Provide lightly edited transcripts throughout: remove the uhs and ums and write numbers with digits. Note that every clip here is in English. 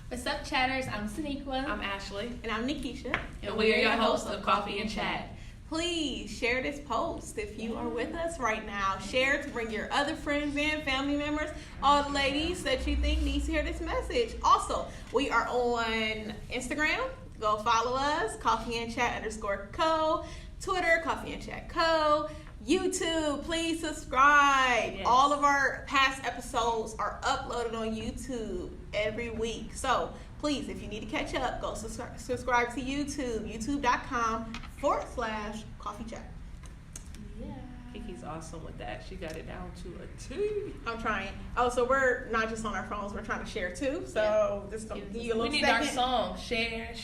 What's up, chatters? I'm Saniqua. I'm Ashley. And I'm Nikisha. And we are your hosts of Coffee and Chat. Please share this post if you are with us right now. Share to bring your other friends in, family members, all the ladies that you think needs to hear this message. Also, we are on Instagram. Go follow us, Coffee and Chat _co. Twitter, Coffee and Chat Co. YouTube, please subscribe. Yes. All of our past episodes are uploaded on YouTube every week. So please, if you need to catch up, go subscribe to YouTube, youtube.com/Coffee Chat. Yeah. Kiki's awesome with that. She got it down to a T. I'm trying. Oh, so we're not just on our phones, we're trying to share too. So just give you a little We need second. our song. Share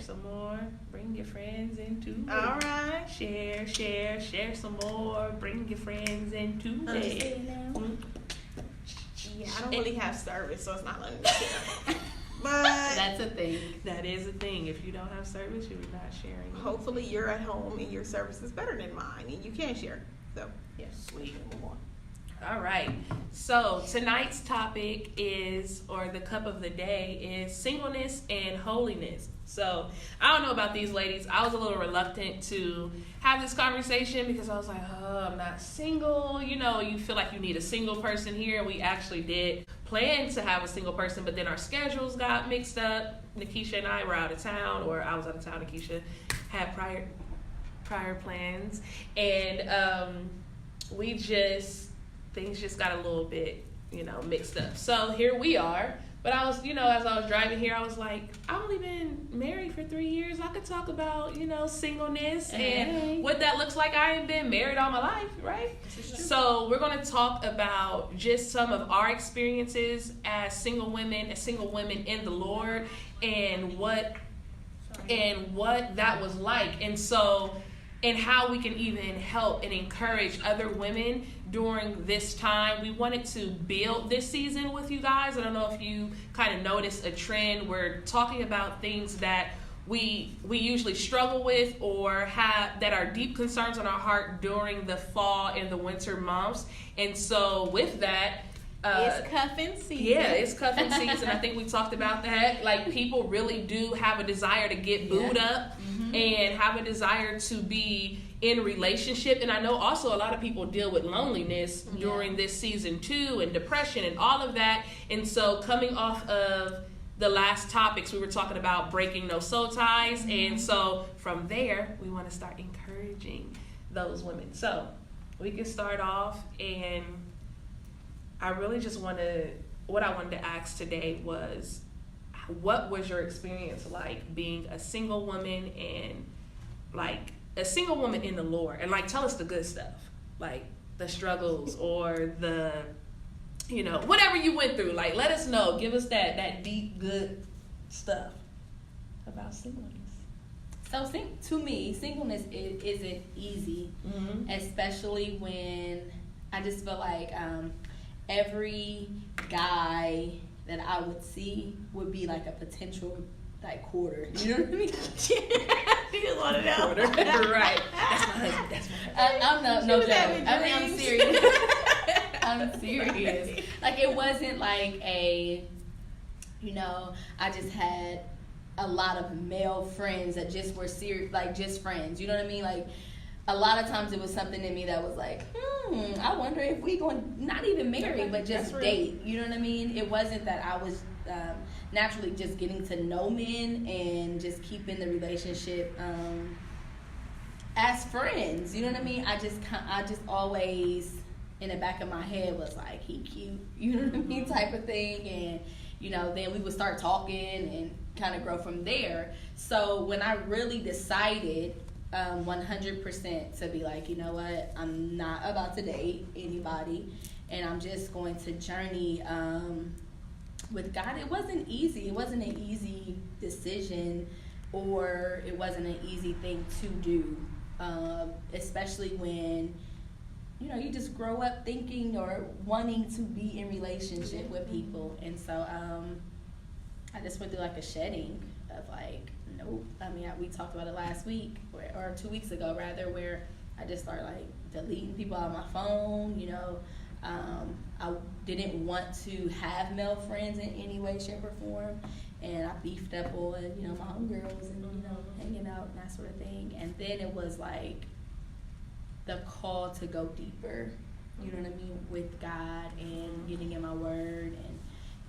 some more. Bring your friends into it. All right. Share some more. Bring your friends into it. Yeah, I don't really have service, so it's not letting me share. But that's a thing. That is a thing. If you don't have service, you're not sharing. Hopefully you're at home and your service is better than mine and you can share. So, yeah, sweet. Move on. All right. So tonight's topic is, or the cup of the day is singleness and holiness. So I don't know about these ladies. I was a little reluctant to have this conversation because I was like, oh, I'm not single. You know, you feel like you need a single person here. We actually did plan to have a single person, but then our schedules got mixed up. Nikisha and I were out of town, or I was out of town. Nikisha had prior plans, and things just got a little bit, mixed up. So here we are. But I was, as I was driving here, I was like, I've only been married for 3 years. I could talk about, singleness and what that looks like. I ain't been married all my life, right? So we're going to talk about just some of our experiences as single women in the Lord, and what that was like. And how we can even help and encourage other women during this time. We wanted to build this season with you guys. I don't know if you kind of noticed a trend. We're talking about things that we usually struggle with or have that are deep concerns on our heart during the fall and the winter months. And so with that, it's cuffing season. Yeah, it's cuffing season. I think we talked about that. Like, people really do have a desire to get booed up and have a desire to be in relationship. And I know also a lot of people deal with loneliness during this season too, and depression and all of that. And so coming off of the last topics, we were talking about breaking no soul ties. And so from there, we want to start encouraging those women. So we can start off, and I really just what I wanted to ask today was, what was your experience like being a single woman, and like a single woman in the Lord? And like, tell us the good stuff, like the struggles or the, whatever you went through. Like, let us know. Give us that deep, good stuff about singleness. So to me, singleness isn't easy, especially when I just feel like every guy that I would see would be like a potential quarter. You know what I mean? You just want to know. Right. That's my husband. I'm no joke. I mean, I'm serious. I'm serious. Like, it wasn't like I just had a lot of male friends that just were serious, like just friends. You know what I mean? Like, a lot of times it was something in me that was like, I wonder if we going, not even marry, but just date. You know what I mean? It wasn't that I was naturally just getting to know men and just keeping the relationship as friends. You know what I mean? I just always, in the back of my head, was like, he cute. You know what I mean? Type of thing. And, then we would start talking and kind of grow from there. So when I really decided 100% to be like, you know what, I'm not about to date anybody, and I'm just going to journey with God. It wasn't easy. It wasn't an easy decision, or it wasn't an easy thing to do, especially when you just grow up thinking or wanting to be in relationship with people. And so I just went through like a shedding of like, nope. I mean, we talked about it last week, or 2 weeks ago rather, where I just started like deleting people out of my phone, I didn't want to have male friends in any way, shape, or form. And I beefed up on, you know, my homegirls and, you know, hanging out and that sort of thing. And then it was like the call to go deeper, you know what I mean, with God and getting in my word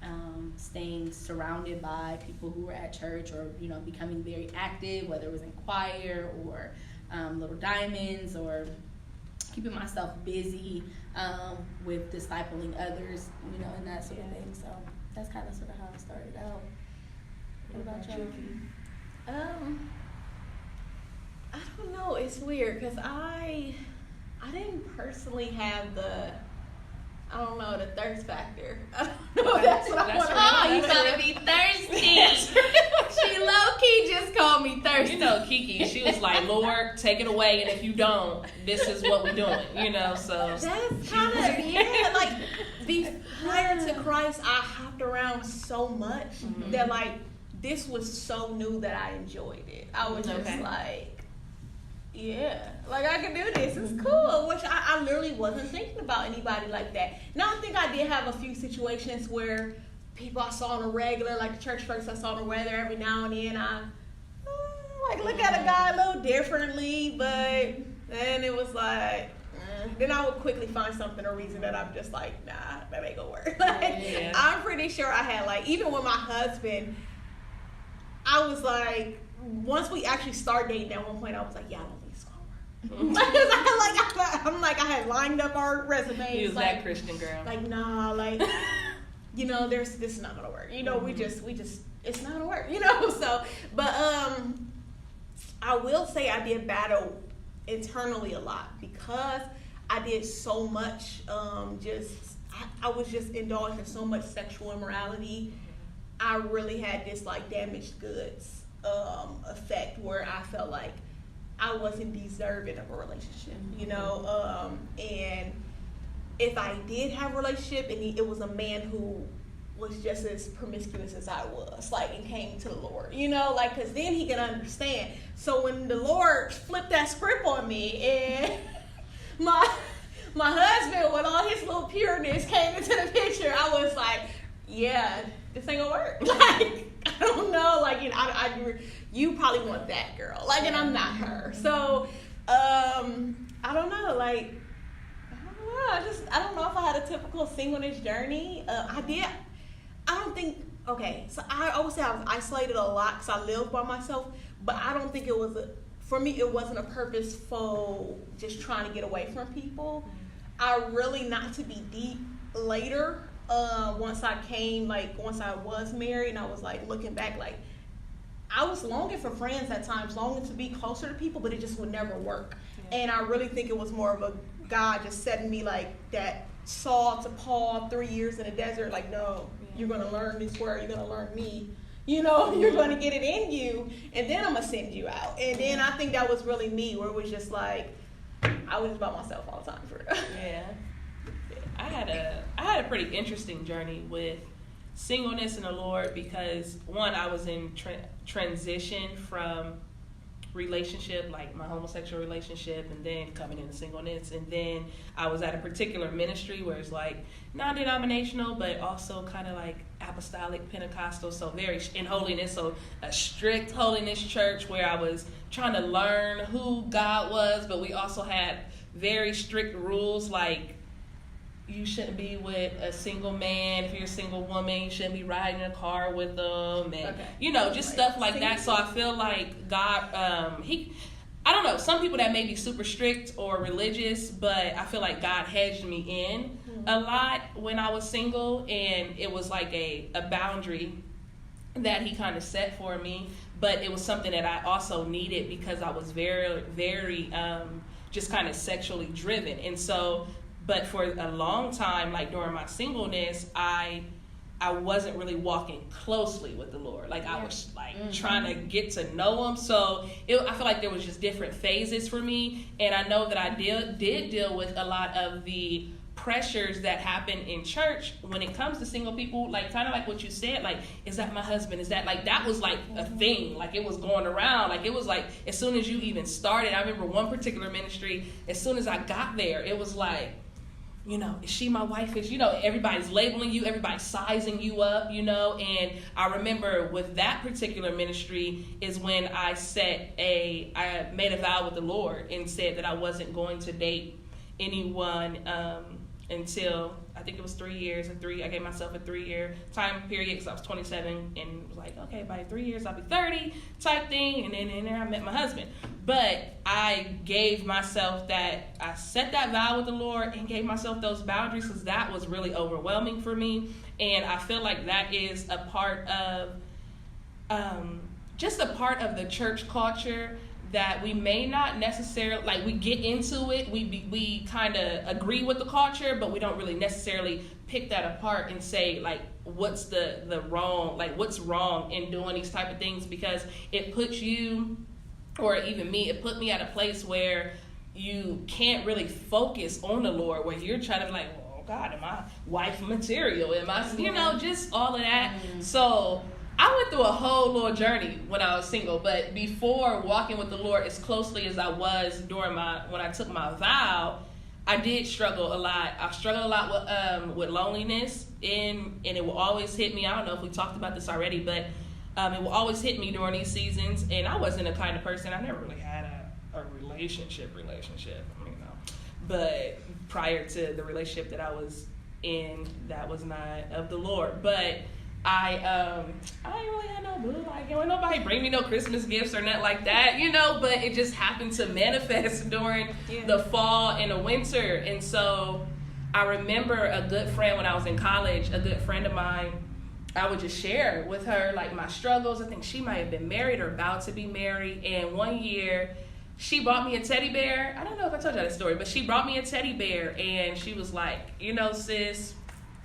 and staying surrounded by people who were at church or, you know, becoming very active, whether it was in choir or Little Diamonds or keeping myself busy with discipling others, you know, and that sort of thing. So that's kind of sort of how it started out. What about you? I don't know. It's weird because I didn't personally have the thirst factor. I don't know if that's what I want to do. Oh, you trying to be thirsty. She low-key just called me thirsty. You know, Kiki, she was like, Lord, take it away, and if you don't, this is what we're doing, you know, so. That's kind of, yeah, like, prior to Christ, I hopped around so much that, like, this was so new that I enjoyed it. I was just like, yeah, like I can do this. It's cool. Which I literally wasn't thinking about anybody like that. Now I think I did have a few situations where people I saw on a regular, like the church folks I saw on the weather every now and then. I like look at a guy a little differently, but then it was like. Then I would quickly find something or reason that I'm just like, nah, that ain't gonna work. Like, I'm pretty sure I had like even with my husband. I was like, once we actually started dating at one point, I was like, yeah, I don't think it's gonna work. I'm like, I had lined up our resumes. He was like, that Christian girl. Like, nah, like, you know, this is not gonna work. You know, we just, it's not gonna work. You know, so, but I will say I did battle internally a lot because I did so much. I was just indulged in so much sexual immorality. I really had this like damaged goods effect where I felt like I wasn't deserving of a relationship, you know. And if I did have a relationship and it was a man who was just as promiscuous as I was, like, and came to the Lord, you know, like, because then he can understand. So when the Lord flipped that script on me and my husband with all his little pureness came into the picture, I was like, yeah, this ain't gonna work. Like, I don't know, like, you know, you probably want that girl, like, and I'm not her. So, I don't know, like, I don't know if I had a typical singleness journey. So I always say I was isolated a lot because I lived by myself, but I don't think it was for me, it wasn't a purposeful just trying to get away from people. I really, not to be deep, later, once I was married and I was like looking back, like I was longing for friends at times, longing to be closer to people, but it just would never work. Yeah. And I really think it was more of a God just setting me like that Saul to Paul 3 years in the desert, like, no, you're going to learn this word, you're going to learn me, you know, you're going to get it in you, and then I'm going to send you out. And then I think that was really me, where it was just like, I was just by myself all the time for real. Yeah. I had a pretty interesting journey with singleness in the Lord because, one, I was in transition from relationship, like my homosexual relationship, and then coming into singleness. And then I was at a particular ministry where it's like non-denominational, but also kind of like apostolic Pentecostal, so very in holiness, so a strict holiness church where I was trying to learn who God was, but we also had very strict rules, like you shouldn't be with a single man. If you're a single woman, you shouldn't be riding in a car with them, and you know, just stuff like that. So I feel like God, I don't know, some people that may be super strict or religious, but I feel like God hedged me in a lot when I was single, and it was like a boundary that he kind of set for me, but it was something that I also needed because I was very, very just kind of sexually driven. And so, but for a long time, like during my singleness, I wasn't really walking closely with the Lord. Like I was like trying to get to know him. So I feel like there was just different phases for me. And I know that I did deal with a lot of the pressures that happen in church when it comes to single people, like kind of like what you said, like, is that my husband? Is that like, that was like a thing, like it was going around, like it was like, as soon as you even started, I remember one particular ministry, as soon as I got there, it was like, is she my wife? Is, everybody's labeling you, everybody's sizing you up, and I remember with that particular ministry is when I made a vow with the Lord and said that I wasn't going to date anyone until I think it was 3 years. I gave myself a 3-year time period because I was 27 and was like, okay, by 3 years I'll be 30 type thing. And then I met my husband. But I gave myself I set that vow with the Lord and gave myself those boundaries because that was really overwhelming for me. And I feel like that is a part of, just a part of the church culture that we may not necessarily, like, we get into it, we kind of agree with the culture, but we don't really necessarily pick that apart and say, like, what's the wrong, like, what's wrong in doing these type of things, because it puts you, or even me, it put me at a place where you can't really focus on the Lord, where you're trying to be like, oh God, am I wife material? Am I, just all of that. Mm-hmm. So I went through a whole little journey when I was single, but before walking with the Lord as closely as I was when I took my vow, I did struggle a lot. I struggled a lot with loneliness, and it will always hit me. I don't know if we talked about this already, but it will always hit me during these seasons, and I wasn't the kind of person, I never really had a relationship, but prior to the relationship that I was in, that was not of the Lord, but I ain't really had no boo, like, nobody bring me no Christmas gifts or nothing like that, but it just happened to manifest during the fall and the winter. And so I remember a good friend when I was in college, a good friend of mine, I would just share with her, like, my struggles. I think she might have been married or about to be married. And one year, she bought me a teddy bear. I don't know if I told you that story, but she brought me a teddy bear. And she was like, sis,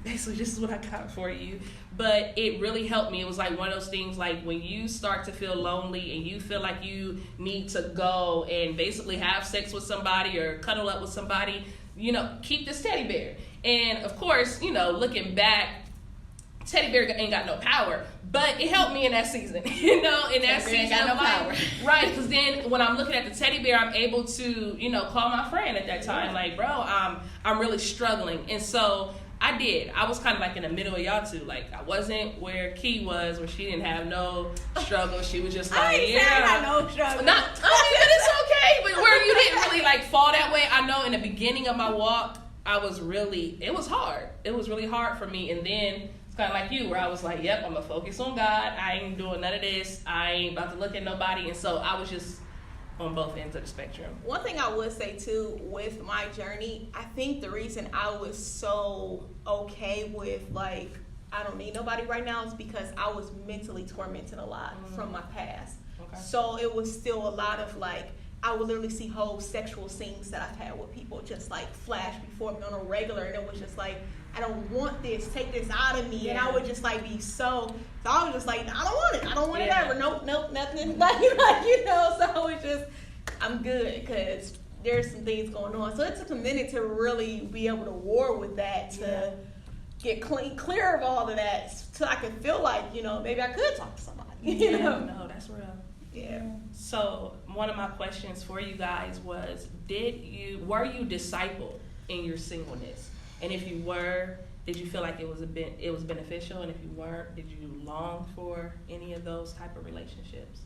basically, this is what I got for you. But it really helped me. It was like one of those things, like, when you start to feel lonely and you feel like you need to go and basically have sex with somebody or cuddle up with somebody, keep this teddy bear. And, of course, looking back, teddy bear ain't got no power, but it helped me in that season, in that season got no power. Right, because then when I'm looking at the teddy bear, I'm able to, call my friend at that time, like, bro, I'm really struggling. And so I did. I was kind of like in the middle of y'all two. Like, I wasn't where Key was, where she didn't have no struggle. She was just like, I had no struggle. But it's okay. But where you didn't really, like, fall that way. I know in the beginning of my walk, it was hard. It was really hard for me. And then it's kind of like you, where I was like, yep, I'm going to focus on God. I ain't doing none of this. I ain't about to look at nobody. And so I was just on both ends of the spectrum. One thing I would say too with my journey, I think the reason I was so okay with, like, I don't need nobody right now is because I was mentally tormented a lot from my past. Okay. So it was still a lot of, like, I would literally see whole sexual scenes that I've had with people just, like, flash before me on a regular, and it was just like, I don't want this, take this out of me. Yeah. And I would just, like, be so I was just like, I don't want it. I don't want it ever. Nope, nothing. So I was just, I'm good, because there's some things going on. So it took a minute to really be able to war with that, to get clear of all of that, so I could feel like, maybe I could talk to somebody. No, that's real. Yeah. So one of my questions for you guys was, were you discipled in your singleness? And if you were, did you feel like it was beneficial? And if you weren't, did you long for any of those type of relationships?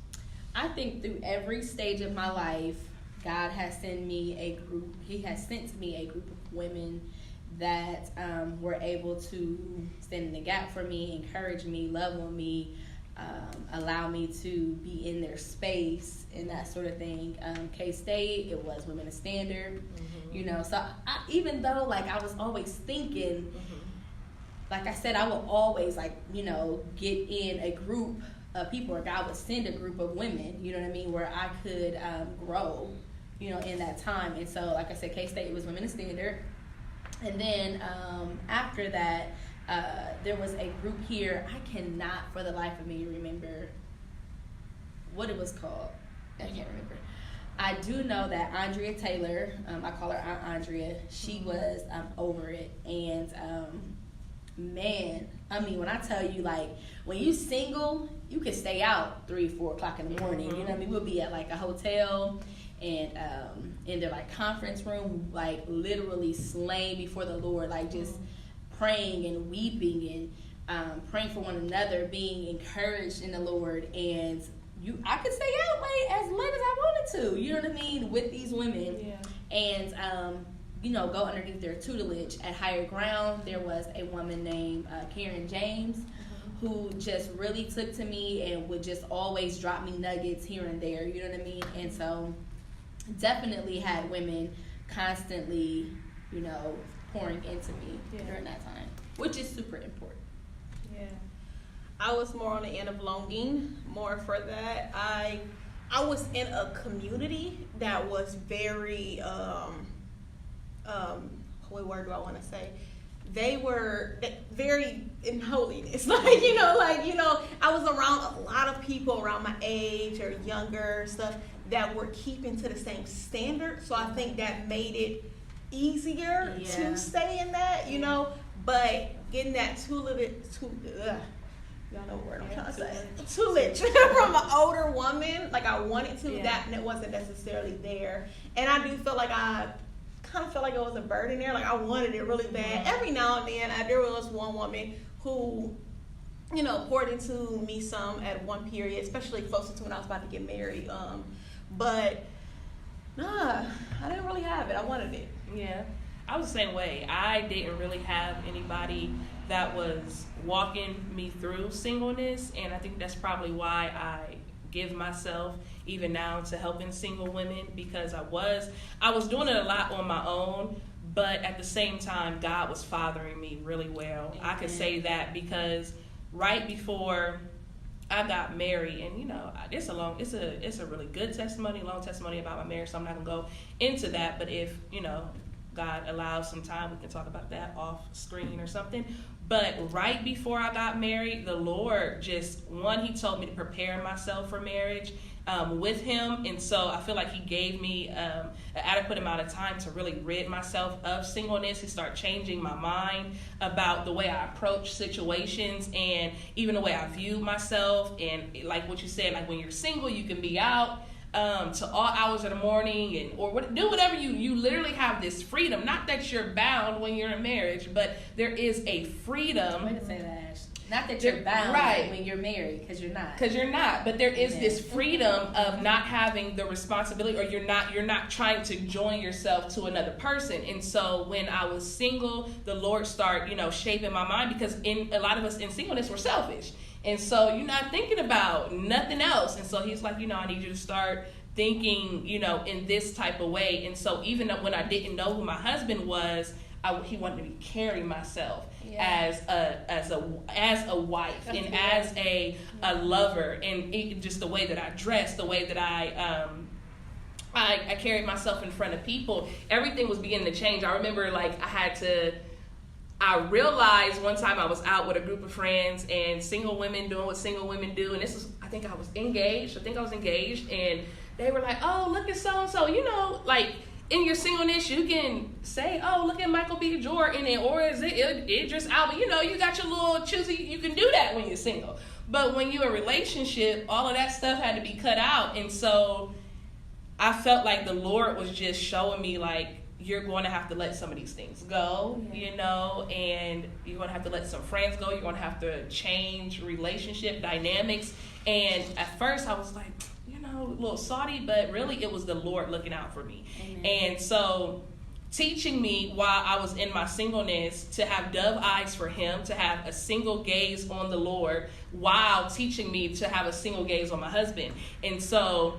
I think through every stage of my life, God has sent me a group. He has sent me a group of women that were able to stand in the gap for me, encourage me, love on me, allow me to be in their space and that sort of thing. K-State, it was Women of Standard, so even though, like, I was always thinking, like I said, I will always, like, get in a group of people, or God would send a group of women, where I could grow, in that time. And so, like I said, K-State was Women of Standard. And then after that, there was a group here. I cannot for the life of me remember what it was called. I can't remember. I do know that Andrea Taylor, I call her Aunt Andrea, she was over it. And man, I mean, when I tell you, like, when you single, you can stay out 3-4 o'clock in the morning. We'll be at, like, a hotel, and in their like conference room, like literally slain before the Lord, like just praying and weeping and praying for one another, being encouraged in the Lord. And I could stay out as late as I wanted to, you know what I mean, with these women. Yeah. And go underneath their tutelage. At Higher Ground, there was a woman named Karen James, who just really took to me and would just always drop me nuggets here and there, you know what I mean? And so definitely had women constantly, pouring into me during that time, which is super important. Yeah. I was more on the end of longing, more for that. I was in a community that was very, what word do I want to say? They were very in holiness. I was around a lot of people around my age or younger stuff that were keeping to the same standard. So I think that made it easier to stay in that, but getting that y'all know what I'm trying to say. Tutelage from an older woman, like I wanted to, that wasn't necessarily there. And I do feel like I kind of felt like it was a burden there. Like I wanted it really bad. Every now and then, there was one woman who, poured into me some at one period, especially closer to when I was about to get married. But I didn't really have it. I wanted it. Yeah, I was the same way. I didn't really have anybody that was walking me through singleness, and I think that's probably why I give myself even now to helping single women, because I was doing it a lot on my own, but at the same time God was fathering me really well. Amen. I could say that because right before I got married, and it's a really good testimony, long testimony about my marriage, so I'm not gonna go into that, but if God allows some time, we can talk about that off screen or something. But right before I got married, the Lord He told me to prepare myself for marriage with Him. And so I feel like He gave me an adequate amount of time to really rid myself of singleness. He started changing my mind about the way I approach situations and even the way I view myself. And like what you said, like when you're single, you can be out to all hours of the morning do whatever you literally have this freedom. Not that you're bound when you're in marriage, but there is a freedom. Way to say that, Ash. Not that you're bound when you're married, because you're not. But there is this freedom of not having the responsibility, or you're not trying to join yourself to another person. And so when I was single, the Lord started, shaping my mind, because a lot of us in singleness, we're selfish. And so you're not thinking about nothing else. And so He's like, I need you to start thinking, in this type of way. And so even when I didn't know who my husband was, He wanted me to carry myself as a wife and as a lover, and just the way that I dressed, the way that I carried myself in front of people. Everything was beginning to change. I remember I realized one time I was out with a group of friends and single women doing what single women do. And I think I was engaged. And they were like, oh, look at so-and-so. Like in your singleness, you can say, oh, look at Michael B. Jordan, or is it Idris Elba? You got your little choosy. You can do that when you're single. But when you're in a relationship, all of that stuff had to be cut out. And so I felt like the Lord was just showing me, like, you're going to have to let some of these things go, and you're going to have to let some friends go. You're going to have to change relationship dynamics. And at first I was like, a little salty, but really it was the Lord looking out for me. Amen. And so teaching me while I was in my singleness to have dove eyes for Him, to have a single gaze on the Lord, while teaching me to have a single gaze on my husband. And so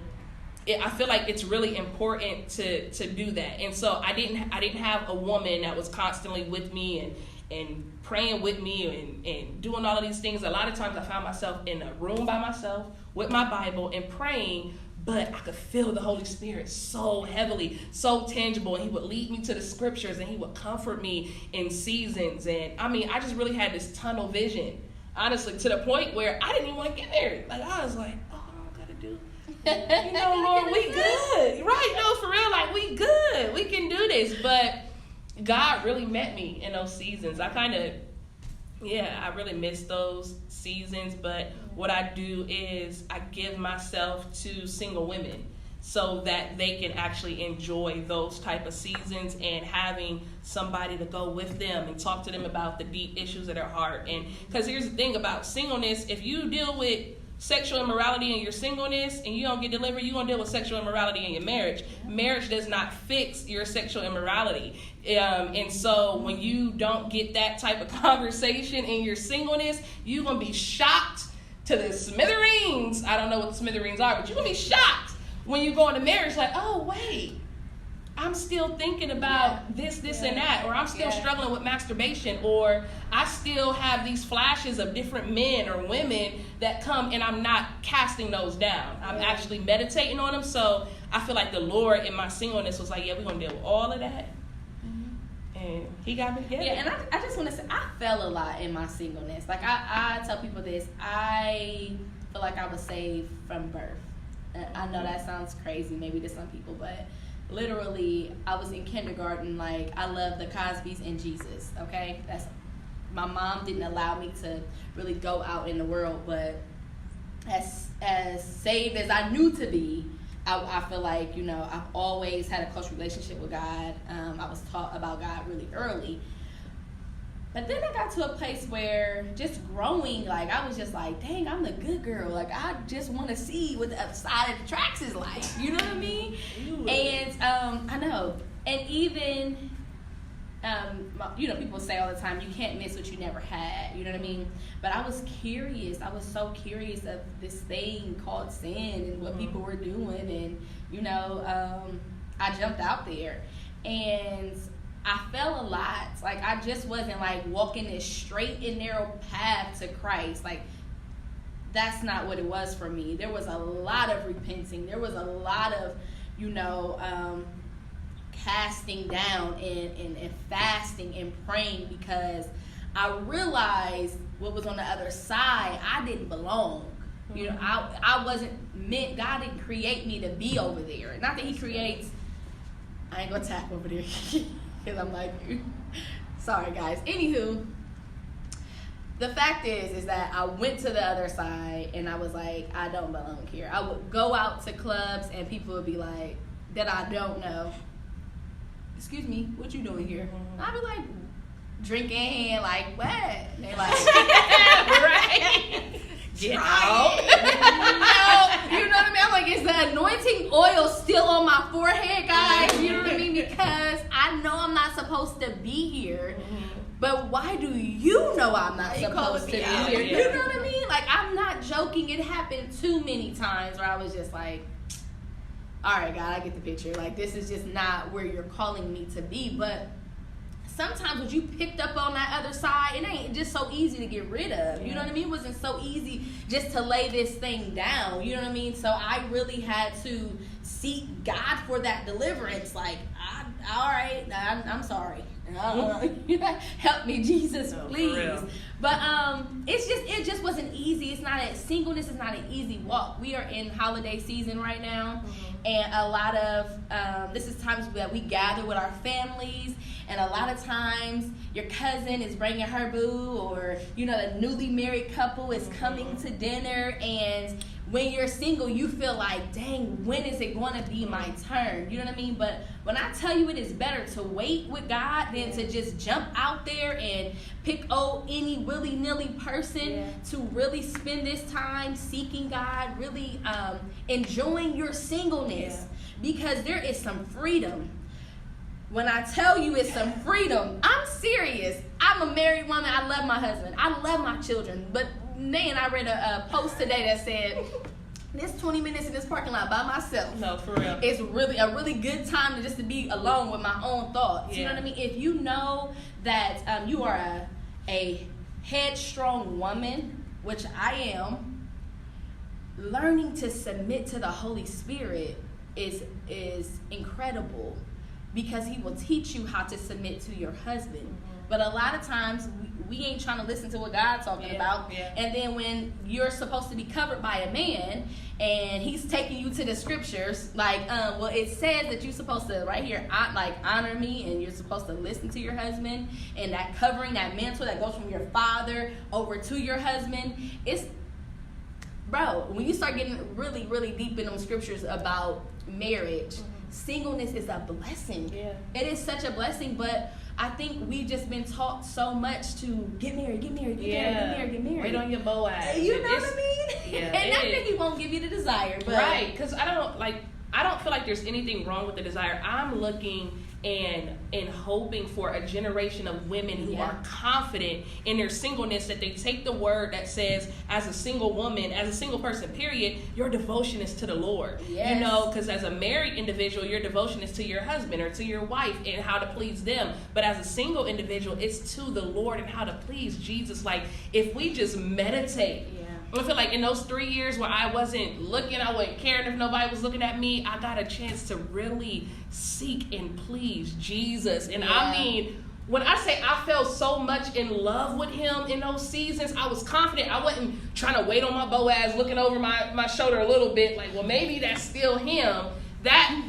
I feel like it's really important to do that. And so I didn't have a woman that was constantly with me and praying with me and doing all of these things. A lot of times I found myself in a room by myself with my Bible and praying, but I could feel the Holy Spirit so heavily, so tangible, and He would lead me to the scriptures, and He would comfort me in seasons. And I just really had this tunnel vision, honestly, to the point where I didn't even want to get married. Like, I was like, oh, I gotta do, Lord, we good. Right, no, for real, like, we good. We can do this. But God really met me in those seasons. I really miss those seasons. But what I do is I give myself to single women. so that they can actually enjoy those type of seasons, and having somebody to go with them and talk to them about the deep issues of their heart. And because here's the thing about singleness, if you deal with sexual immorality in your singleness and you don't get delivered, you're going to deal with sexual immorality in your marriage. Marriage does not fix your sexual immorality. And so when you don't get that type of conversation in your singleness, you're going to be shocked to the smithereens. I don't know what the smithereens are, but you're going to be shocked when you go into marriage, like, oh, wait, I'm still thinking about this, and that, or I'm still struggling with masturbation, or I still have these flashes of different men or women that come, and I'm not casting those down. I'm actually meditating on them. So I feel like the Lord in my singleness was like, yeah, we're going to deal with all of that. And he got me together. Yeah, and I just want to say, I fell a lot in my singleness. Like, I tell people this, I feel like I was saved from birth. I know that sounds crazy maybe to some people, but literally, I was in kindergarten, like, I love the Cosbys and Jesus, okay? My mom didn't allow me to really go out in the world, but as saved as I knew to be, I feel like, you know, I've always had a close relationship with God. I was taught about God really early. But then I got to a place where just growing, like, I was just like, dang, I'm the good girl. Like, I just want to see what the other side of the tracks is like. You know what I mean? And I know. And even, you know, people say all the time, you can't miss what you never had. You know what I mean? But I was curious. I was so curious of this thing called sin and what people were doing. And, you know, I jumped out there. And I fell a lot. Like, I just wasn't, like, walking this straight and narrow path to Christ. Like, that's not what it was for me. There was a lot of repenting. There was a lot of, you know, casting down and fasting and praying, because I realized what was on the other side. I didn't belong. You know, I wasn't meant. God didn't create me to be over there. Not that he creates. I ain't gonna tap over there. Because I'm like, sorry guys. Anywho, the fact is that I went to the other side and I was like, I don't belong here. I would go out to clubs and people would be like, that I don't know, excuse me, what you doing here? I'd be like, drinking, like, what? And they're like, right? Get out. You know what I mean? I'm like, is the anointing oil still on my forehead, guys? You know what I mean? Because I know I'm not supposed to be here. But why do you know I'm not supposed to be here? You know what I mean? Like, I'm not joking. It happened too many times where I was just like, all right, God, I get the picture. Like, this is just not where you're calling me to be. But sometimes when you picked up on that other side, it ain't just so easy to get rid of. You know what I mean? It wasn't so easy just to lay this thing down. You know what I mean? So I really had to seek God for that deliverance. Like, all right, I'm sorry. Help me, Jesus, please. But it just wasn't easy. Singleness is not an easy walk. We are in holiday season right now, and a lot of this is times that we gather with our families, and a lot of times your cousin is bringing her boo, or you know, the newly married couple is coming to dinner, and when you're single, you feel like, dang, when is it going to be my turn? You know what I mean? But when I tell you, it is better to wait with God than to just jump out there and pick any willy-nilly person to really spend this time seeking God, really enjoying your singleness, because there is some freedom. When I tell you it's some freedom, I'm serious. I'm a married woman. I love my husband. I love my children. But man, I read a post today that said, this 20 minutes in this parking lot by myself. No, for real. It's really a really good time to be alone with my own thoughts. You know what I mean? If you know that you are a headstrong woman, which I am, learning to submit to the Holy Spirit is incredible, because he will teach you how to submit to your husband. But a lot of times we ain't trying to listen to what God's talking about. And then when you're supposed to be covered by a man and he's taking you to the scriptures, like, well, it says that you're supposed to, right here, honor me, and you're supposed to listen to your husband, and that covering, that mantle that goes from your father over to your husband. It's, bro, when you start getting really, really deep in them scriptures about marriage, singleness is a blessing. Yeah. It is such a blessing, but I think we've just been taught so much to get married, get married, get married, get married, get married. Wait on your Boaz. You know what I mean? Yeah, and not that he won't give you the desire, but right? Because I don't feel like there's anything wrong with the desire. I'm looking and hoping for a generation of women who are confident in their singleness, that they take the word that says, as a single woman, as a single person, period, your devotion is to the Lord. Yes. You know, because as a married individual, your devotion is to your husband or to your wife and how to please them. But as a single individual, it's to the Lord and how to please Jesus. Like, if we just meditate. I feel like in those 3 years where I wasn't looking, I wasn't caring if nobody was looking at me, I got a chance to really seek and please Jesus. And I mean, when I say I felt so much in love with him in those seasons, I was confident. I wasn't trying to wait on my Boaz, looking over my shoulder a little bit, like, well, maybe that's still him. That,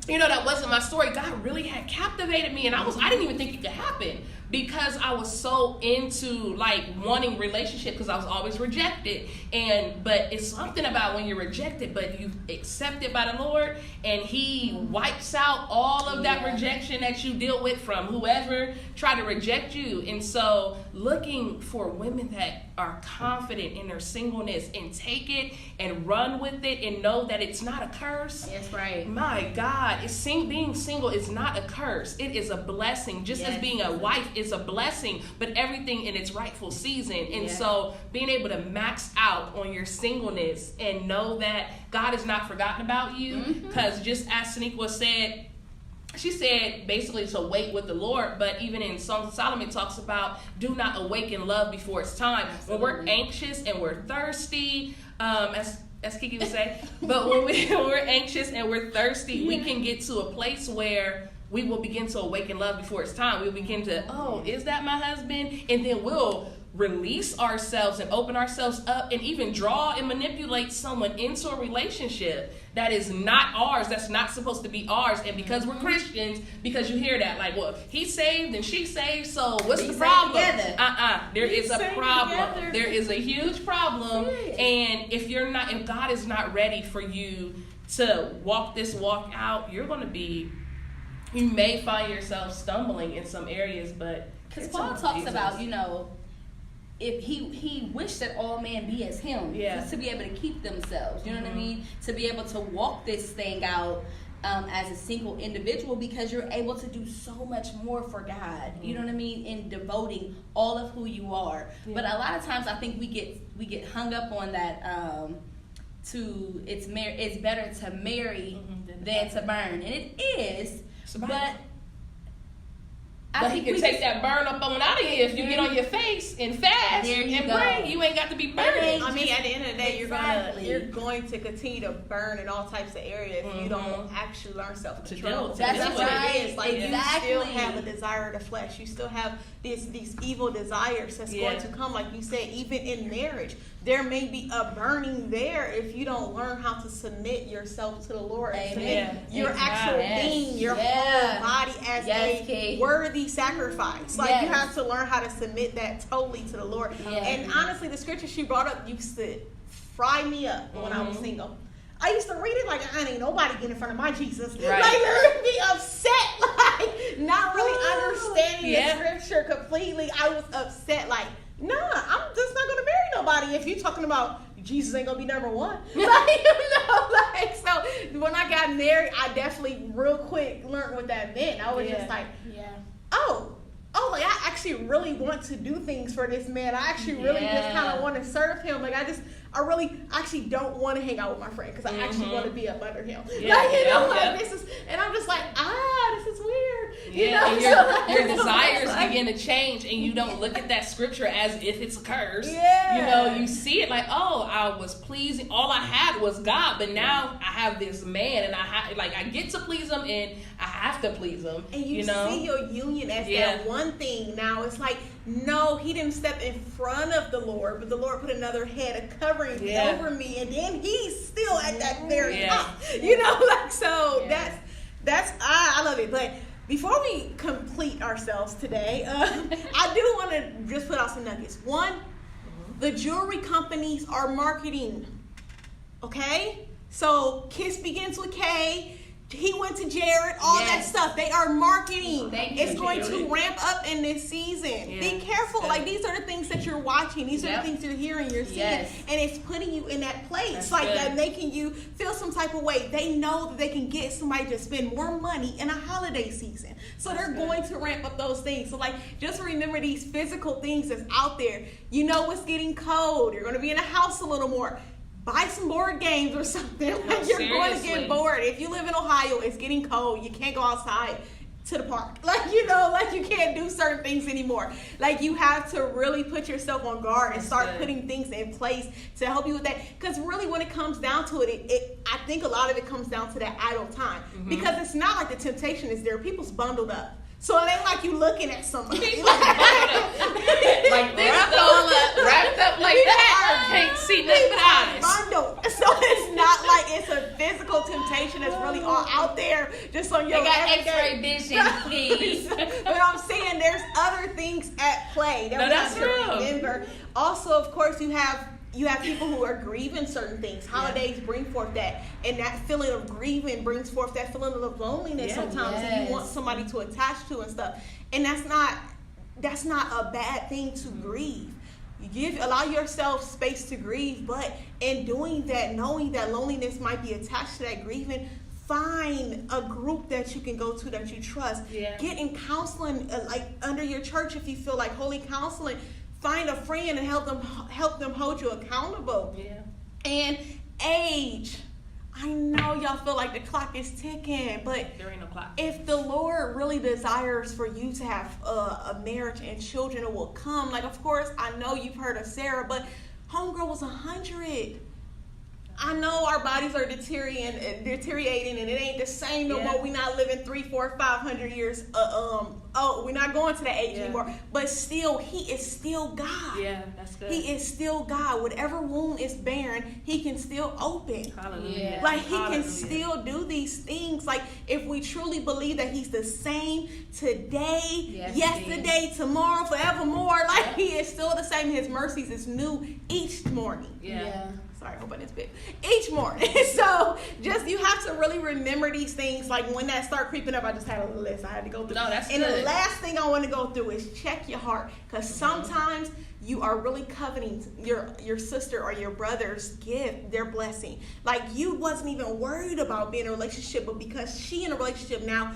you know, that wasn't my story. God really had captivated me, and I didn't even think it could happen. Because I was so into like wanting relationship, because I was always rejected. But it's something about when you're rejected, but you accepted by the Lord, and he wipes out all of that rejection that you deal with from whoever tried to reject you. And so looking for women that are confident in their singleness and take it and run with it and know that it's not a curse. That's right. My God, being single is not a curse. It is a blessing. Just as being a wife is a blessing, but everything in its rightful season. And so being able to max out on your singleness and know that God has not forgotten about you, because just as Saniqua said, she said basically to wait with the Lord, but even in Songs of Solomon it talks about do not awaken love before it's time. Absolutely. When we're anxious and we're thirsty, as Kiki would say, but when we're anxious and we're thirsty, we can get to a place where we will begin to awaken love before it's time. We'll begin to, oh, is that my husband? And then we'll release ourselves and open ourselves up and even draw and manipulate someone into a relationship that is not ours, that's not supposed to be ours. And because we're Christians, because you hear that, like, well, he's saved and she's saved, so what's the problem? There is a problem. There is a huge problem. And if God is not ready for you to walk this walk out, you may find yourself stumbling in some areas, but because Paul talks about, you know, if he wished that all men be as him, just to be able to keep themselves, you know what I mean, to be able to walk this thing out as a single individual, because you're able to do so much more for God, you know what I mean, in devoting all of who you are. But a lot of times I think we get hung up on that. It's better to marry than to burn, and it is. But he can take that burn up on out of you if you get on your face and fast and pray. You ain't got to be burning. I mean, at the end of the day, you're going to continue to burn in all types of areas if you don't actually learn self-control. That's what it is. Like, you still have a desire of the flesh. You still have these evil desires that's going to come. Like you said, even in marriage, there may be a burning there if you don't learn how to submit yourself to the Lord. Submit your actual being, your whole body as a worthy sacrifice. Like, you have to learn how to submit that totally to the Lord. And honestly, the scripture she brought up used to fry me up when I was single. I used to read it like, I ain't nobody get in front of my Jesus. Like, I would be upset, like, not really understanding the scripture completely. I was upset, like, nah, I'm just not gonna marry nobody if you're talking about Jesus ain't gonna be number one. Like, you know, like, so when I got married, I definitely real quick learned what that meant. I was just like, oh, like, I actually really want to do things for this man. I actually really just kind of want to serve him. Like, I really actually don't want to hang out with my friend because I actually want to be up under him. Like, you know, like, this is, and I'm just like, this is weird. You know? And your desires begin to change, and you don't look at that scripture as if it's a curse. You know, you see it like, oh, I was pleasing. All I had was God, but now I have this man, and I get to please him, and I have to please him. And you see your union as that one thing. Now it's like, no, he didn't step in front of the Lord, but the Lord put another head of covering over me, and then he's still at that very top. You know, like, so that's I love it. But before we complete ourselves today, I do want to just put out some nuggets. One, the jewelry companies are marketing. Okay? So Kiss begins with K. He went to Jared, all that stuff. They are marketing. It's going to ramp up in this season. Yeah, be careful. Like, these are the things that you're watching. These are the things you're hearing, you're seeing. And it's putting you in that place. That making you feel some type of way. They know that they can get somebody to spend more money in a holiday season. So they're going to ramp up those things. So, like, just remember these physical things that's out there. You know it's getting cold. You're going to be in a house a little more. Buy some board games or something. Like, you're going to get bored. If you live in Ohio, it's getting cold. You can't go outside to the park. Like, you know, like, you can't do certain things anymore. Like, you have to really put yourself on guard and start putting things in place to help you with that. Because really, when it comes down to it, I think a lot of it comes down to that idle time. Mm-hmm. Because it's not like the temptation is there. People's bundled up. So it ain't like you looking at somebody. Like this, wrapped up like that. Can't see nothing but eyes. Bundled. So it's not like it's a physical temptation that's really all out there just on your. They got X-ray vision, please. But I'm saying there's other things at play that we have to remember. Also, of course, you have people who are grieving certain things. Holidays bring forth that. And that feeling of grieving brings forth that feeling of loneliness sometimes. And you want somebody to attach to and stuff. And that's not a bad thing to grieve. Allow yourself space to grieve. But in doing that, knowing that loneliness might be attached to that grieving, find a group that you can go to that you trust. Yeah. Get in counseling, like under your church if you feel like holy counseling. Find a friend and help them hold you accountable. Yeah. And age. I know y'all feel like the clock is ticking, but there ain't no clock. If the Lord really desires for you to have a marriage and children, it will come. Like, of course, I know you've heard of Sarah, but homegirl was 100. I know our bodies are deteriorating, and it ain't the same no more. We're not living 300, 400, 500 years. We're not going to that age anymore. But still, He is still God. Yeah, that's good. He is still God. Whatever womb is barren, He can still open. Hallelujah. Like, He can still do these things. Like, if we truly believe that He's the same today, yesterday, tomorrow, forevermore, like, He is still the same. His mercies is new each morning. Yeah. Sorry, I hope I didn't spit. Each morning. So you have to really remember these things. Like, when that start creeping up, I just had a little list I had to go through. No, that's and good. The last thing I want to go through is check your heart. Because sometimes you are really coveting your sister or your brother's gift, their blessing. Like, you wasn't even worried about being in a relationship, but because she in a relationship now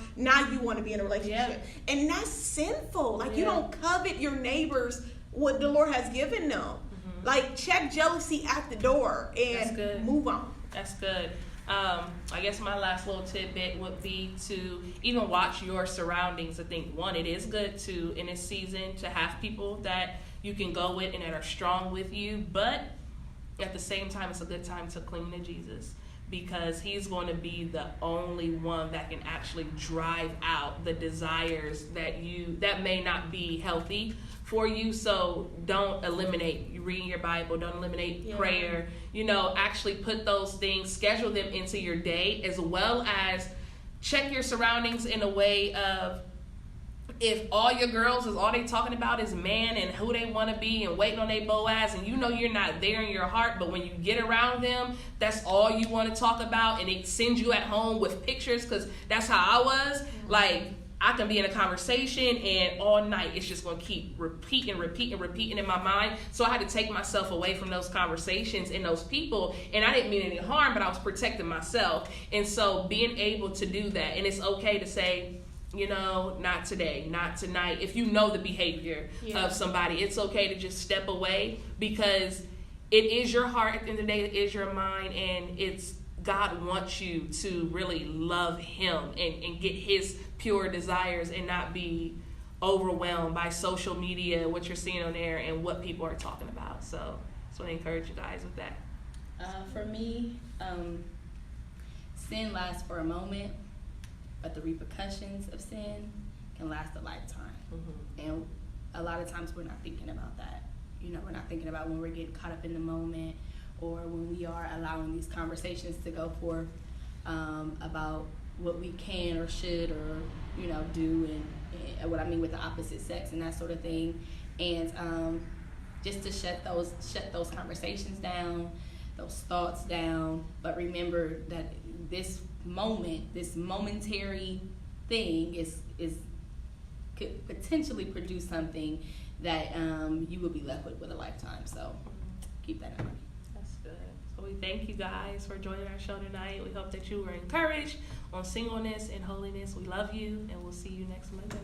you want to be in a relationship. Yeah. And that's sinful. Like, you don't covet your neighbors what the Lord has given them. Like, check jealousy at the door and move on. That's good. I guess my last little tidbit would be to even watch your surroundings. I think, one, it is good to, in this season, to have people that you can go with and that are strong with you. But at the same time, it's a good time to cling to Jesus, because He's going to be the only one that can actually drive out the desires that may not be healthy for you. So don't eliminate reading your Bible, don't eliminate prayer. Actually put those things, schedule them into your day, as well as check your surroundings in a way of, if all your girls is all they talking about is man and who they want to be and waiting on their Boaz, and you're not there in your heart, but when you get around them, that's all you want to talk about, and it sends you at home with pictures, because that's how I was. Like, I can be in a conversation and all night it's just going to keep repeating in my mind. So I had to take myself away from those conversations and those people. And I didn't mean any harm, but I was protecting myself. And so being able to do that, and it's okay to say, not today, not tonight. If you know the behavior of somebody, it's okay to just step away, because it is your heart at the end of the day, it is your mind, and God wants you to really love Him and get His pure desires and not be overwhelmed by social media, what you're seeing on there, and what people are talking about. So I want to encourage you guys with that. For me, sin lasts for a moment, but the repercussions of sin can last a lifetime. Mm-hmm. And a lot of times we're not thinking about that. We're not thinking about when we're getting caught up in the moment, or when we are allowing these conversations to go forth about what we can or should or do, and what I mean with the opposite sex and that sort of thing, and just to shut those conversations down, those thoughts down. But remember that this moment, this momentary thing could potentially produce something that you will be left with a lifetime. So keep that in mind. That's good. So we thank you guys for joining our show tonight. We hope that you were encouraged on singleness and holiness. We love you, and we'll see you next Monday.